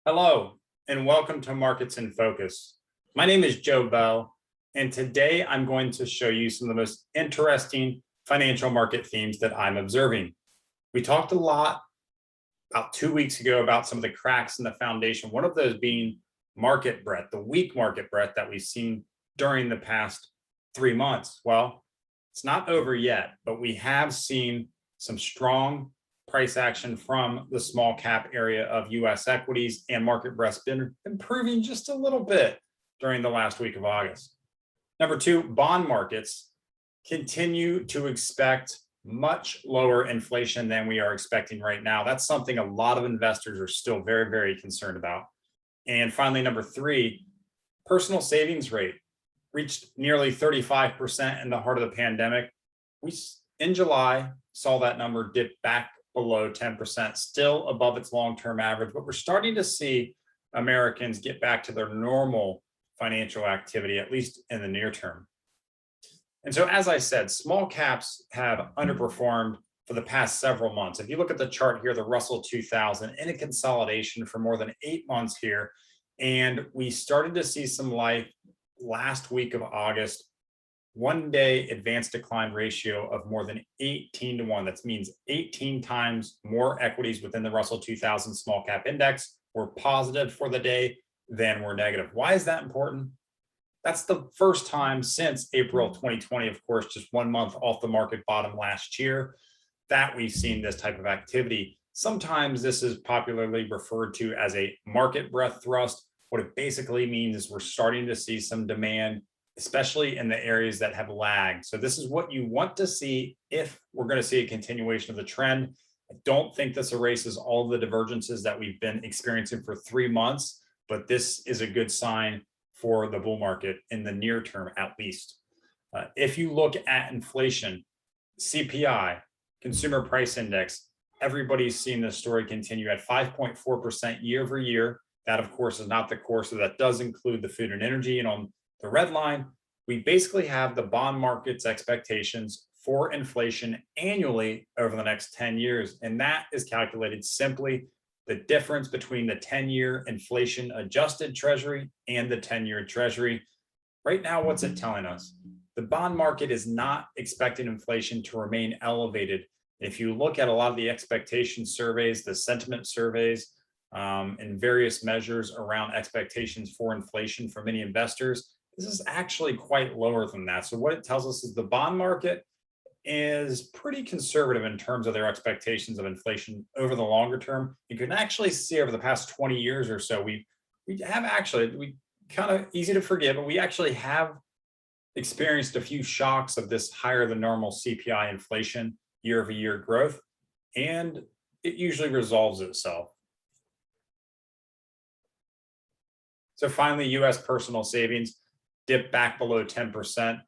Hello, and welcome to Markets in Focus. My name is Joe Bell, and today I'm going to show you some of the most interesting financial market themes that I'm observing. We talked a lot about 2 weeks ago about some of the cracks in the foundation, one of those being market breadth, the weak market breadth that we've seen during the past 3 months. Well, it's not over yet, but we have seen some strong price action from the small cap area of US equities, and market breadth's been improving just a little bit during the last week of August. Number two, bond markets continue to expect much lower inflation than we are expecting right now. That's something a lot of investors are still very, very concerned about. And finally, number three, personal savings rate reached nearly 35% in the heart of the pandemic. We, in July, saw that number dip back below 10%, still above its long-term average, but we're starting to see Americans get back to their normal financial activity, at least in the near term. And so, as I said, small caps have underperformed for the past several months. If you look at the chart here, the Russell 2000 in a consolidation for more than 8 months here, and we started to see some life last week of August. 1-day advanced decline ratio of more than 18-1. That means 18 times more equities within the Russell 2000 small cap index were positive for the day than were negative. Why is that important? That's the first time since April 2020, of course, just 1 month off the market bottom last year, that we've seen this type of activity. Sometimes this is popularly referred to as a market breadth thrust. What it basically means is we're starting to see some demand, especially in the areas that have lagged. So this is what you want to see if we're going to see a continuation of the trend. I don't think this erases all the divergences that we've been experiencing for 3 months, but this is a good sign for the bull market in the near term, at least. If you look at inflation, CPI, consumer price index, everybody's seen this story continue at 5.4% year over year. That, of course, is not the core, so that does include the food and energy. And on the red line, we basically have the bond market's expectations for inflation annually over the next 10 years. And that is calculated simply the difference between the 10-year inflation adjusted treasury and the 10-year treasury. Right now, what's it telling us? The bond market is not expecting inflation to remain elevated. If you look at a lot of the expectation surveys, the sentiment surveys, and various measures around expectations for inflation for many investors, this is actually quite lower than that. So what it tells us is the bond market is pretty conservative in terms of their expectations of inflation over the longer term. You can actually see over the past 20 years or so, we kind of easy to forget, but we actually have experienced a few shocks of this higher than normal CPI inflation year over year growth, and it usually resolves itself. So finally, US personal savings dipped back below 10%.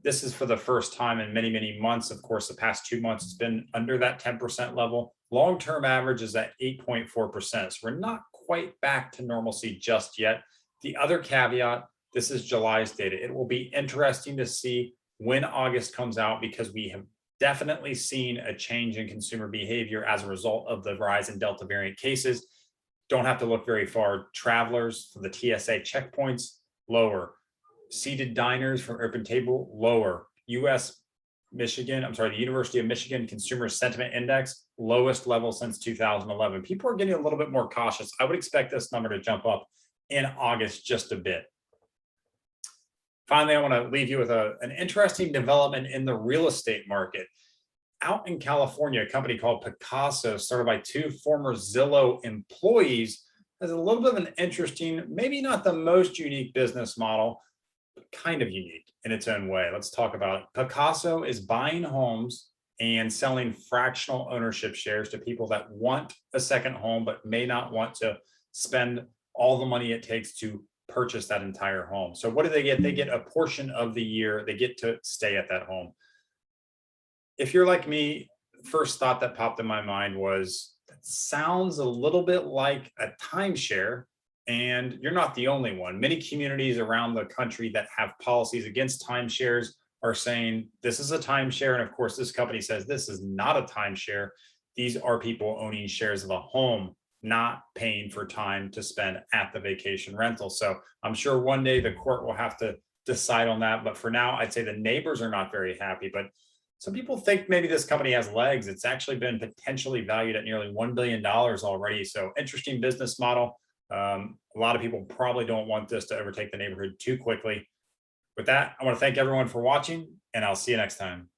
This is for the first time in many, many months. Of course, the past 2 months, it's been under that 10% level. Long-term average is at 8.4%. So we're not quite back to normalcy just yet. The other caveat, this is July's data. It will be interesting to see when August comes out, because we have definitely seen a change in consumer behavior as a result of the rise in Delta variant cases. Don't have to look very far. Travelers from the TSA checkpoints, lower. Seated diners from Open Table, lower. The University of Michigan Consumer Sentiment Index, lowest level since 2011. People are getting a little bit more cautious. I would expect this number to jump up in August just a bit. Finally, I want to leave you with an interesting development in the real estate market. Out in California, a company called Picasso, started by 2 former Zillow employees, has a little bit of an interesting, maybe not the most unique business model, but kind of unique in its own way. Let's talk about it. Picasso is buying homes and selling fractional ownership shares to people that want a second home but may not want to spend all the money it takes to purchase that entire home. So what do they get? They get a portion of the year. They get to stay at that home. If you're like me, the first thought that popped in my mind was, that sounds a little bit like a timeshare, and you're not the only one. Many communities around the country that have policies against timeshares are saying this is a timeshare. And of course, this company says this is not a timeshare. These are people owning shares of a home, not paying for time to spend at the vacation rental. So I'm sure one day the court will have to decide on that. But for now, I'd say the neighbors are not very happy. But some people think maybe this company has legs. It's actually been potentially valued at nearly $1 billion already. So interesting business model. A lot of people probably don't want this to overtake the neighborhood too quickly. With that, I want to thank everyone for watching, and I'll see you next time.